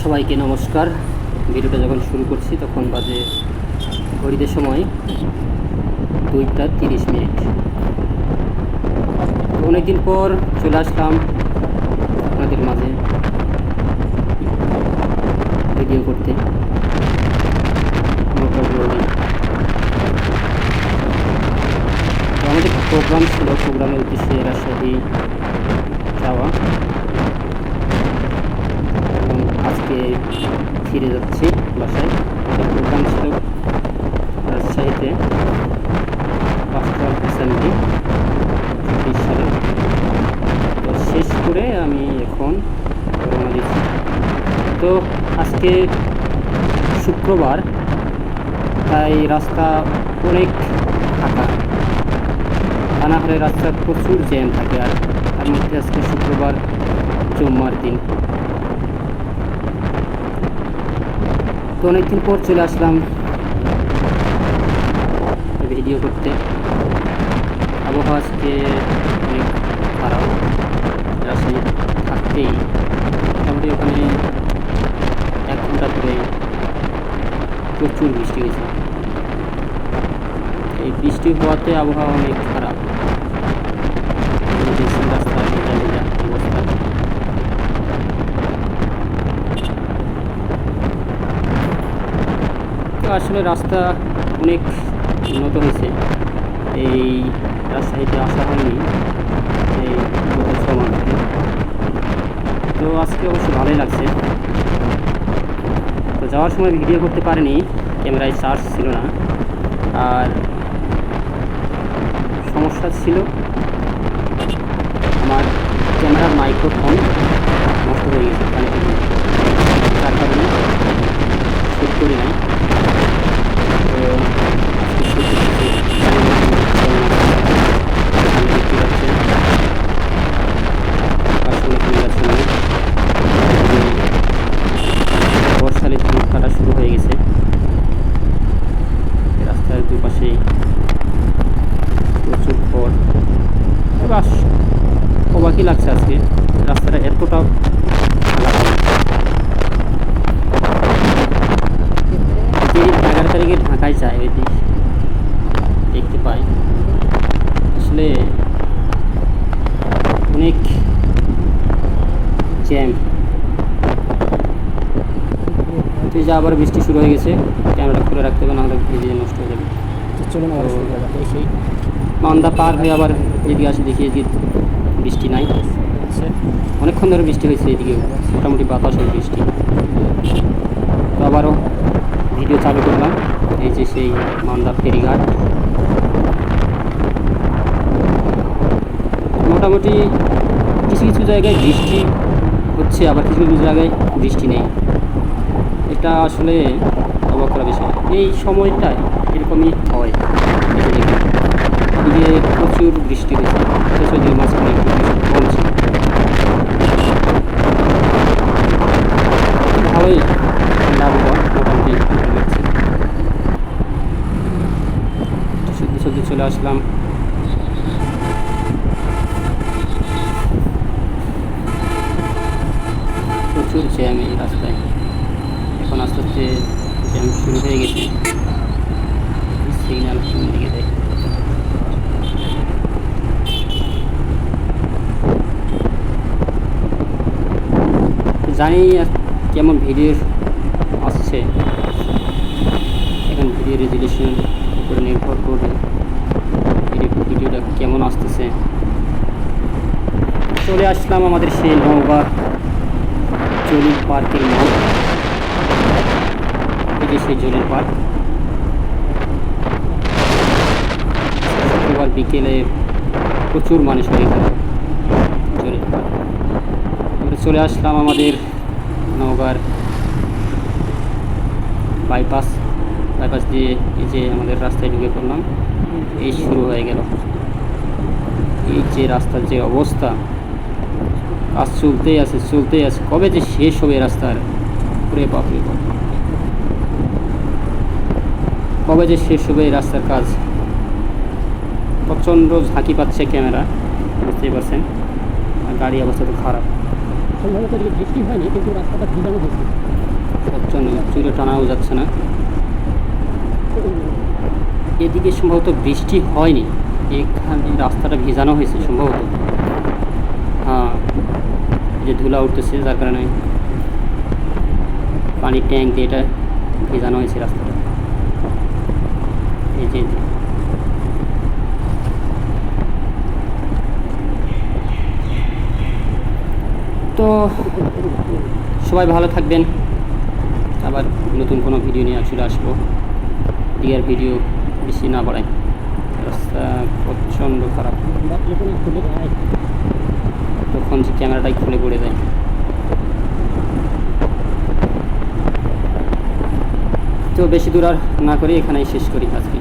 সবাইকে নমস্কার। ভিডিওটা যখন শুরু করছি তখন বাজে ঘড়িতে সময় 2টা 30 মিনিট। অনেকদিন পর চলে আসলাম আপনাদের মাঝে ভিডিও করতে। আমাদের প্রোগ্রাম ছিল, প্রোগ্রামের উদ্দেশ্যে রাজশাহী যাওয়া, এবং আজকে ফিরে যাচ্ছি বাসায়। প্রোগ্রাম ছিল রাজশাহীতে 5 ডিসেম্বর 20 সালে। তো শেষ করে আমি এখন রওনা দিচ্ছি। তো আজকে শুক্রবার, তাই রাস্তা অনেক ফাঁকা, তা না হলে রাস্তায় প্রচুর জ্যাম থাকে। আর তার মধ্যে আজকে শুক্রবার, জুম্মার দিন। তো অনেকদিন পর চলে আসলাম ভিডিও করতে। আবহাওয়া আজকে অনেক খারাপ, রাজশাহী থাকতেই মোটামুটি ওখানে 1 ঘন্টা ধরে প্রচুর বৃষ্টি হয়েছে। এই বৃষ্টি হওয়াতে আবহাওয়া অনেক খারাপ, রাস্তা ভেজা ভেজা অবস্থা। তো আসলে রাস্তা অনেক উন্নত হয়েছে। এই রাজশাহীতে আসা হয়নি এই গত 6 মাসে। তো আজকে অবশ্য ভালোই লাগছে। তো যাওয়ার সময় ভিডিও করতে পারিনি, ক্যামেরায় চার্জ ছিল না, আর সমস্যা ছিল আমার ক্যামেরার মাইক্রোফোন নষ্ট হয়ে গেছে, তার কারণে শ্যুট করি নাই। তো দেখতে পাচ্ছেন বর্ষালে ধান কাটা শুরু হয়ে গেছে। রাস্তার দুপাশেই প্রচুর খড়। বাস অবাকই লাগছে আজকে রাস্তাটা এতটা যে 11 তারিখে ঢাকায় যায় ওই দিক দেখতে পাই। আসলে অনেক জ্যাম। তুই যা আবার বৃষ্টি শুরু হয়ে গেছে, ক্যামেরাটা খুলে রাখতে হবে, নাহলে ভিডিও নষ্ট হয়ে যাবে। সেই মান্দা পার হয়ে আবার এদিকে আসে, দেখি এদিকে বৃষ্টি নাই। অনেকক্ষণ ধরে বৃষ্টি হয়েছে এদিকে, মোটামুটি বাতাসের বৃষ্টি। তো আবারও ভিডিও চালু করলাম। এই যে সেই মান্দা ফেরিঘাট, মোটামুটি কিছু কিছু জায়গায় বৃষ্টি হচ্ছে, আবার কিছু কিছু জায়গায় বৃষ্টি নেই। এটা আসলে অবাক করা বিষয়। এই সময়টায় এরকমই হয়। এদিকে প্রচুর বৃষ্টি হয়েছে, প্রচুর মাঝখানে একটু বৃষ্টি কম ছিল। ভালোই ঠান্ডা আবহাওয়া, মোটামুটি ভালো লাগছে। সত্যি সত্যি চলে আসলাম প্রচুর জ্যাম এই রাস্তায়। এখন আস্তে আস্তে জ্যাম শুরু হয়ে গেছে। সিগন্যাল কোন দিকে দেয় জানি। কেমন ভিডিও আসছে এখন, ভিডিও রেজুলেশন উপরে নির্ভর করবে ভিডিওটা কেমন আসতেছে। চলে আসলাম আমাদের সেই নওগাঁ জলিল পার্কের মোড়। এই যে সেই জলিল পার্ক। শুক্রবার বিকেলে প্রচুর মানুষ হয়ে গেল জলিল পার্ক। চলে আসলাম আমাদের নওগাঁর বাইপাস দিয়ে এই যে আমাদের রাস্তায় ঢুকে পড়লাম। এই শুরু হয়ে গেল এই যে রাস্তার যে অবস্থা, কাজ চলতেই আছে। কবে যে শেষ হবে রাস্তার, ওরে বাপরে বাপ, কবে যে শেষ হবে এই রাস্তার কাজ। প্রচণ্ড ঝাঁকি পাচ্ছে ক্যামেরা, বুঝতেই পারছেন। আর গাড়ি অবস্থা তো খারাপ। সম্ভবত এদিকে বৃষ্টি হয়নি, কিন্তু রাস্তাটা ভিজানো হয়েছে। প্রচণ্ড চুলে টানাও যাচ্ছে না। এদিকে সম্ভবত বৃষ্টি হয়নি, এখানে রাস্তাটা ভিজানো হয়েছে সম্ভবত। হ্যাঁ, যে ধুলা উঠতেছে যার কারণে পানির ট্যাঙ্ক দিয়ে এটা ভিজানো হয়েছে রাস্তাটা। এই যে তো সবাই ভালো থাকবেন, আবার নতুন কোনো ভিডিও নিয়ে চলে আসবো। ডিয়ার ভিডিও বেশি না বাড়াই, রাস্তা প্রচণ্ড খারাপ, তখন যে ক্যামেরাটাই খুলে পড়ে যায়। তো বেশি দূর আর না করে এখানেই শেষ করি আজকে।